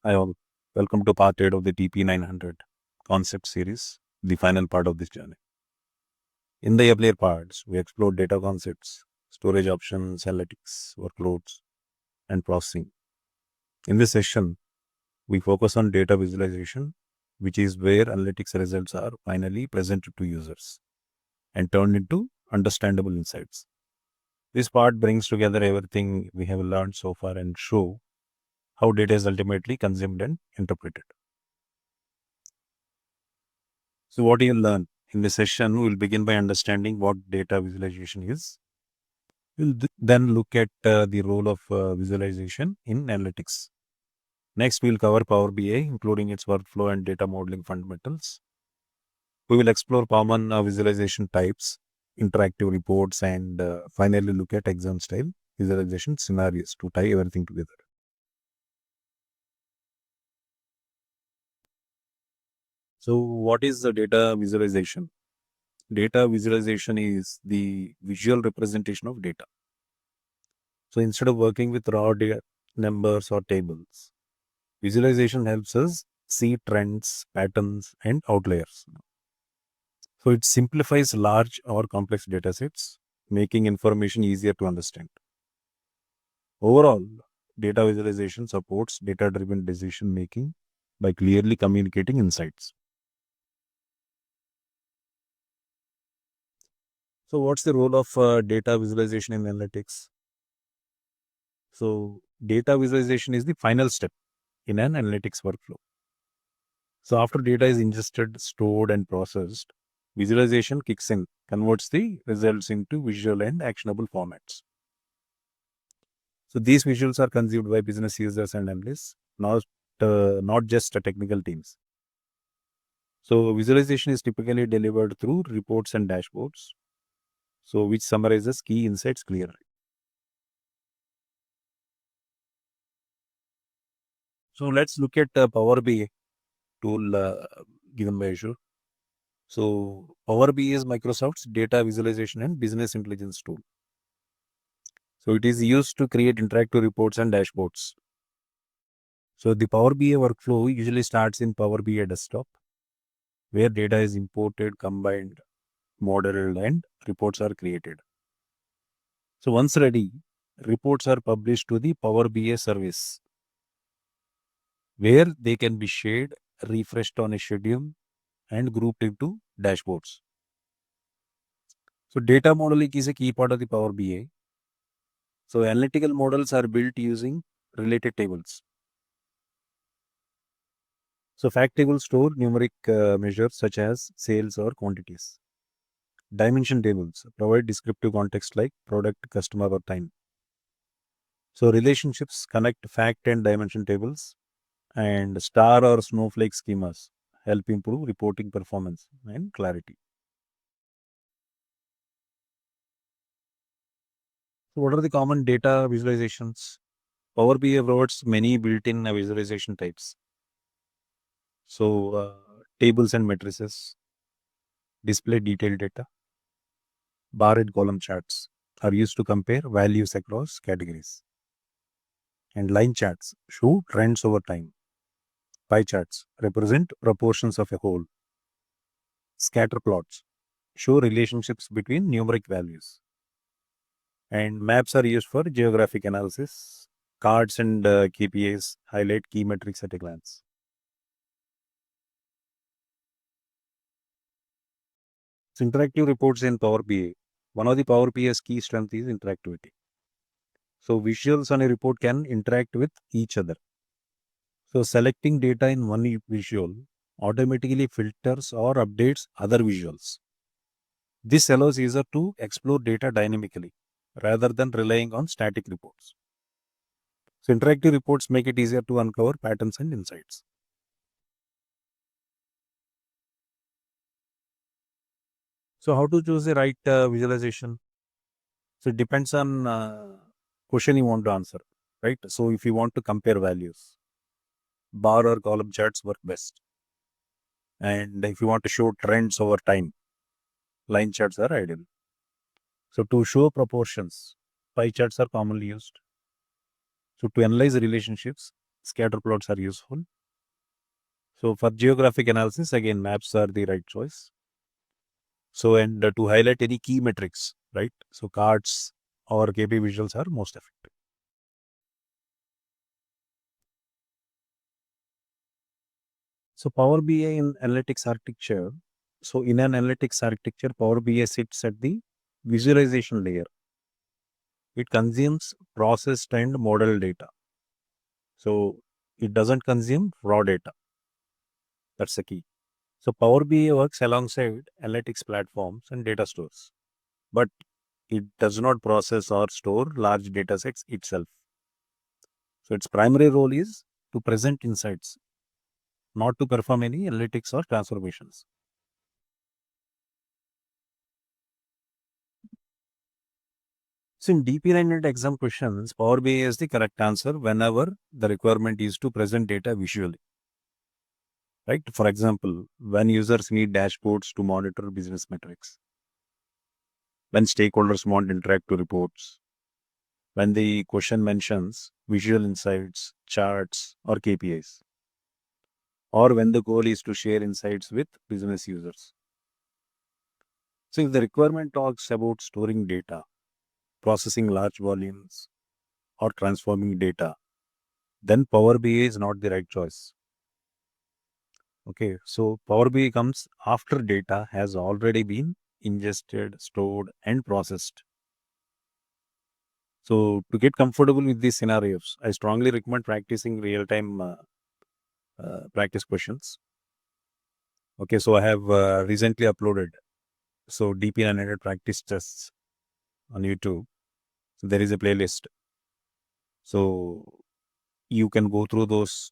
Hi all, welcome to part 8 of the DP-900 concept series, the final part of this journey. In the earlier parts, we explored data concepts, storage options, analytics, workloads, and processing. In this session, we focus on data visualization, which is where analytics results are finally presented to users and turned into understandable insights. This part brings together everything we have learned so far and show how data is ultimately consumed and interpreted. So, what do you learn? In this session, we'll begin by understanding what data visualization is. We'll then look at the role of visualization in analytics. Next, we'll cover Power BI, including its workflow and data modeling fundamentals. We will explore common visualization types, interactive reports, and finally look at exam style visualization scenarios to tie everything together. So, what is the data visualization? Data visualization is the visual representation of data. So instead of working with raw data, numbers or tables, visualization helps us see trends, patterns, and outliers. So it simplifies large or complex data sets, making information easier to understand. Overall, data visualization supports data-driven decision making by clearly communicating insights. So what's the role of data visualization in analytics? So data visualization is the final step in an analytics workflow. So after data is ingested, stored, and processed, visualization kicks in, converts the results into visual and actionable formats. So these visuals are consumed by business users and analysts, not just technical teams. So visualization is typically delivered through reports and dashboards, so which summarizes key insights clearly. So let's look at Power BI tool given by Azure. So Power BI is Microsoft's data visualization and business intelligence tool. So it is used to create interactive reports and dashboards. So the Power BI workflow usually starts in Power BI desktop, where data is imported, combined, modeled, and reports are created. So once ready, reports are published to the Power BI service, where they can be shared, refreshed on a schedule, and grouped into dashboards. So data modeling is a key part of the Power BI. So analytical models are built using related tables. So fact tables store numeric measures such as sales or quantities. Dimension tables provide descriptive context like product, customer, or time. So relationships connect fact and dimension tables, and star or snowflake schemas help improve reporting performance and clarity. So what are the common data visualizations? Power BI provides many built-in visualization types. So tables and matrices display detailed data. Bar and column charts are used to compare values across categories. And line charts show trends over time. Pie charts represent proportions of a whole. Scatter plots show relationships between numeric values. And maps are used for geographic analysis. Cards and KPIs highlight key metrics at a glance. So interactive reports in Power BI. One of the Power BI's key strengths is interactivity. So visuals on a report can interact with each other. So selecting data in one visual automatically filters or updates other visuals. This allows user to explore data dynamically rather than relying on static reports. So interactive reports make it easier to uncover patterns and insights. So how to choose the right visualization? So it depends on question you want to answer, right? So if you want to compare values, bar or column charts work best. And if you want to show trends over time, line charts are ideal. So to show proportions, pie charts are commonly used. So to analyze relationships, scatter plots are useful. So for geographic analysis, again, maps are the right choice. So, and to highlight any key metrics, right? So cards or KP visuals are most effective. So Power BI in analytics architecture. So in an analytics architecture, Power BI sits at the visualization layer. It consumes processed and model data. So it doesn't consume raw data. That's the key. So Power BI works alongside analytics platforms and data stores, but it does not process or store large data sets itself. So its primary role is to present insights, not to perform any analytics or transformations. So in DP-900 exam questions, Power BI is the correct answer whenever the requirement is to present data visually. Right? For example, when users need dashboards to monitor business metrics, when stakeholders want interactive reports, when the question mentions visual insights, charts, or KPIs, or when the goal is to share insights with business users. So if the requirement talks about storing data, processing large volumes, or transforming data, then Power BI is not the right choice. Okay, so Power BI comes after data has already been ingested, stored, and processed. So to get comfortable with these scenarios, I strongly recommend practicing real-time practice questions. Okay, so I have recently uploaded DP-900 practice tests on YouTube. So there is a playlist. So you can go through those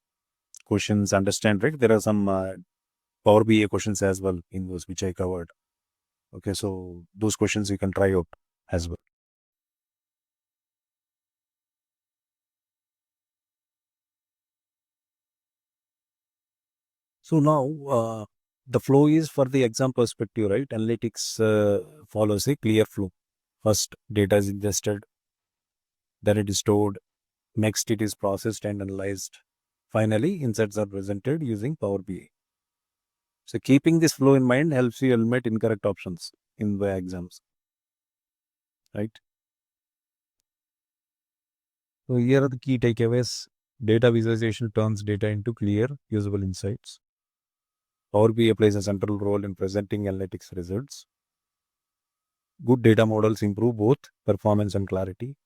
questions, understand, right? There are some Power BI questions as well in those which I covered. Okay, so those questions you can try out as well. So now the flow is for the exam perspective, right? Analytics follows a clear flow. First, data is ingested, then it is stored, next it is processed and analyzed. Finally, insights are presented using Power BI. So keeping this flow in mind helps you eliminate incorrect options in the exams, right? So here are the key takeaways. Data visualization turns data into clear, usable insights. Power BI plays a central role in presenting analytics results. Good data models improve both performance and clarity.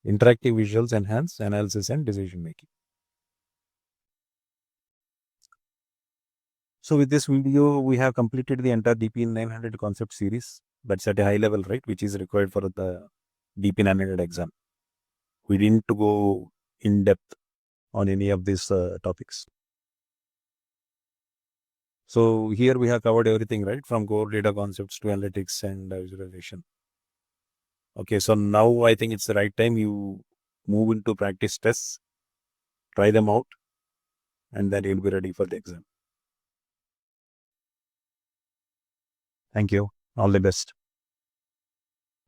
Interactive visuals enhance analysis and decision making. So with this video, we have completed the entire DP-900 concept series. That's at a high level, right? Which is required for the DP-900 exam. We didn't go in depth on any of these topics. So here we have covered everything, right? From core data concepts to analytics and visualization. Okay, so now I think it's the right time you move into practice tests, try them out, and then you'll be ready for the exam. Thank you. All the best.